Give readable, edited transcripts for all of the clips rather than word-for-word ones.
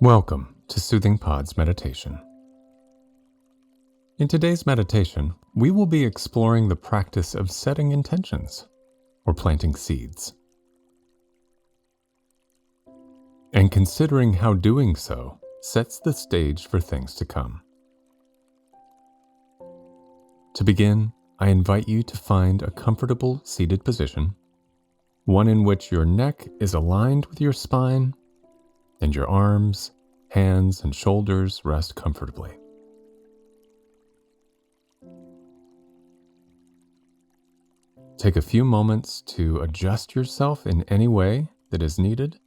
Welcome to Soothing Pod's meditation. In today's meditation, we will be exploring the practice of setting intentions or planting seeds, and considering how doing so sets the stage for things to come. To begin, I invite you to find a comfortable seated position, one in which your neck is aligned with your spine and your arms, hands, and shoulders rest comfortably. Take a few moments to adjust yourself in any way that is needed,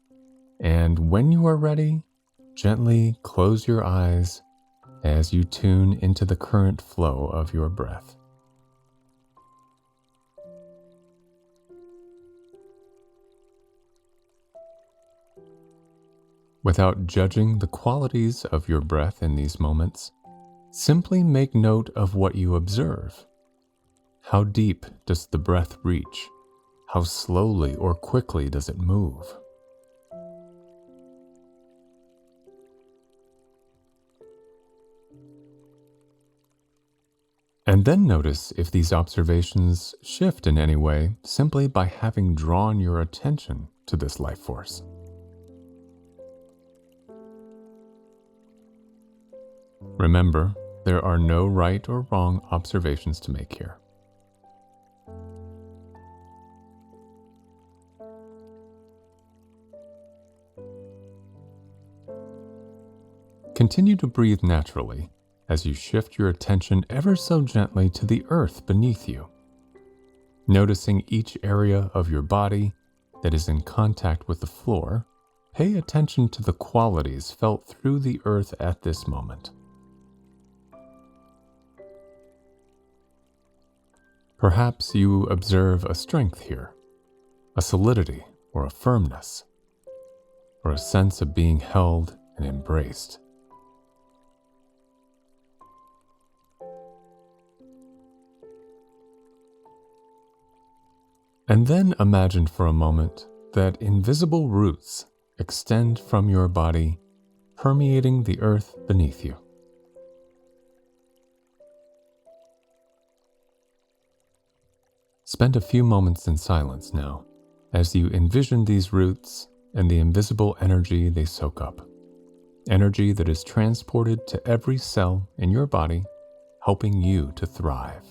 and when you are ready, gently close your eyes as you tune into the current flow of your breath. Without judging the qualities of your breath in these moments, simply make note of what you observe. How deep does the breath reach? How slowly or quickly does it move? And then notice if these observations shift in any way simply by having drawn your attention to this life force. Remember, there are no right or wrong observations to make here. Continue to breathe naturally as you shift your attention ever so gently to the earth beneath you, noticing each area of your body that is in contact with the floor. Pay attention to the qualities felt through the earth at this moment. Perhaps you observe a strength here, a solidity or a firmness, or a sense of being held and embraced. And then imagine for a moment that invisible roots extend from your body, permeating the earth beneath you. Spend a few moments in silence now as you envision these roots and the invisible energy they soak up. Energy that is transported to every cell in your body, helping you to thrive.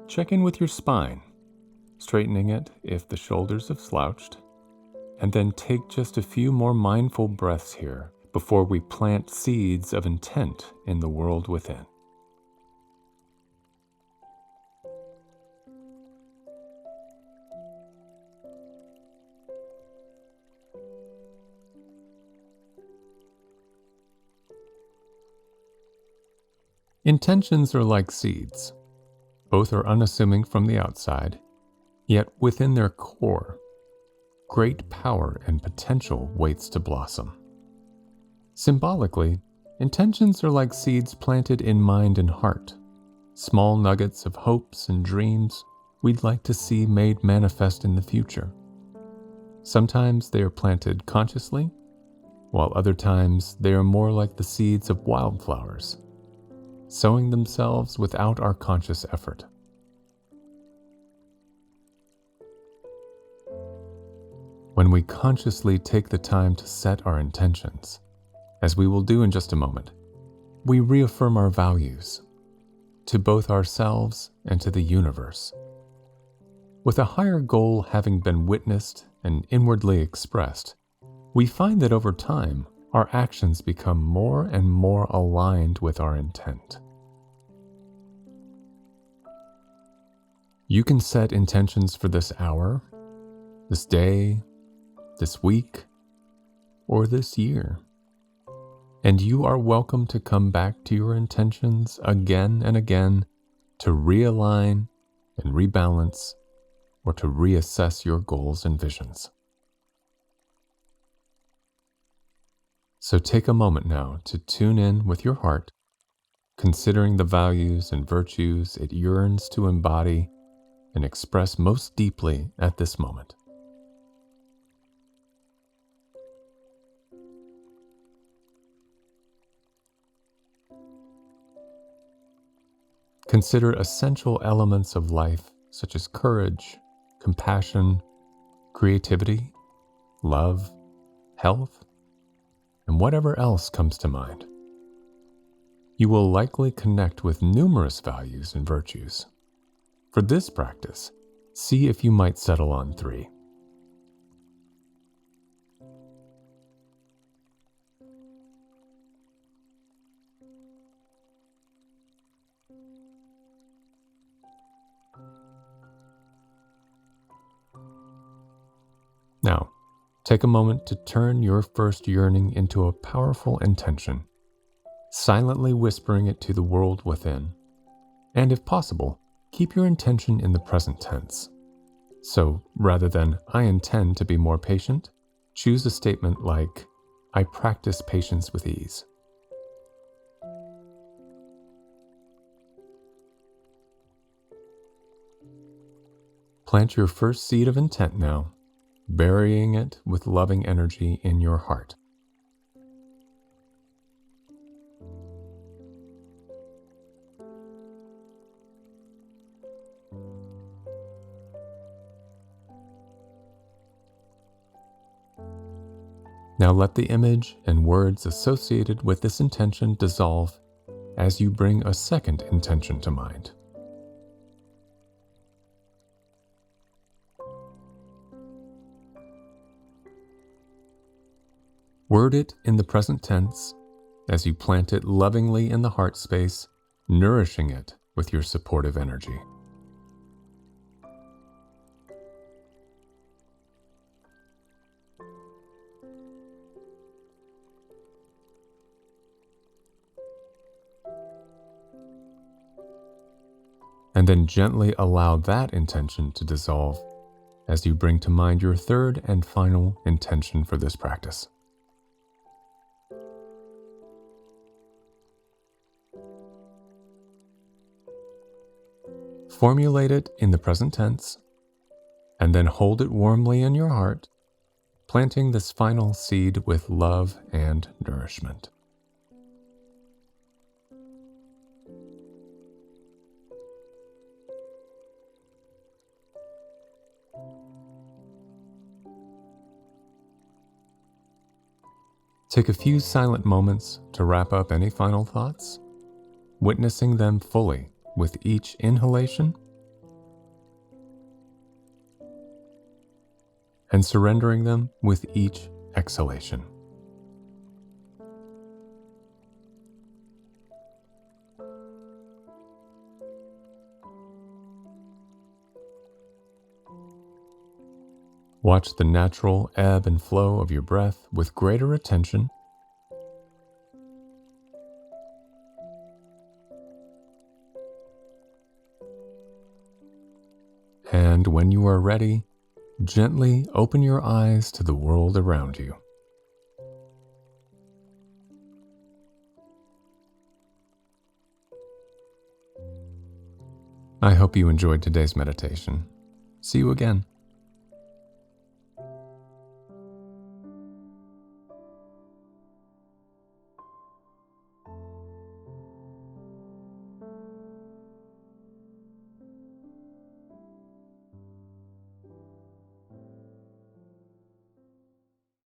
Check in with your spine, straightening it if the shoulders have slouched, and then take just a few more mindful breaths here before we plant seeds of intent in the world within. Intentions are like seeds. Both are unassuming from the outside, yet within their core, great power and potential waits to blossom. Symbolically, intentions are like seeds planted in mind and heart, small nuggets of hopes and dreams we'd like to see made manifest in the future. Sometimes they are planted consciously, while other times they are more like the seeds of wildflowers, sowing themselves without our conscious effort. When we consciously take the time to set our intentions, as we will do in just a moment, we reaffirm our values to both ourselves and to the universe. With a higher goal having been witnessed and inwardly expressed, we find that over time, our actions become more and more aligned with our intent. You can set intentions for this hour, this day, this week, or this year. And you are welcome to come back to your intentions again and again to realign and rebalance or to reassess your goals and visions. So take a moment now to tune in with your heart, considering the values and virtues it yearns to embody and express most deeply at this moment. Consider essential elements of life such as courage, compassion, creativity, love, health, and whatever else comes to mind. You will likely connect with numerous values and virtues. For this practice, see if you might settle on 3. Now, take a moment to turn your first yearning into a powerful intention, silently whispering it to the world within. And if possible, keep your intention in the present tense. So, rather than "I intend to be more patient," choose a statement like, "I practice patience with ease." Plant your first seed of intent now, burying it with loving energy in your heart. Now let the image and words associated with this intention dissolve as you bring a second intention to mind. Word it in the present tense as you plant it lovingly in the heart space, nourishing it with your supportive energy. And then gently allow that intention to dissolve as you bring to mind your third and final intention for this practice. Formulate it in the present tense, and then hold it warmly in your heart, planting this final seed with love and nourishment. Take a few silent moments to wrap up any final thoughts, witnessing them fully with each inhalation and surrendering them with each exhalation. Watch the natural ebb and flow of your breath with greater attention. And when you are ready, gently open your eyes to the world around you. I hope you enjoyed today's meditation. See you again.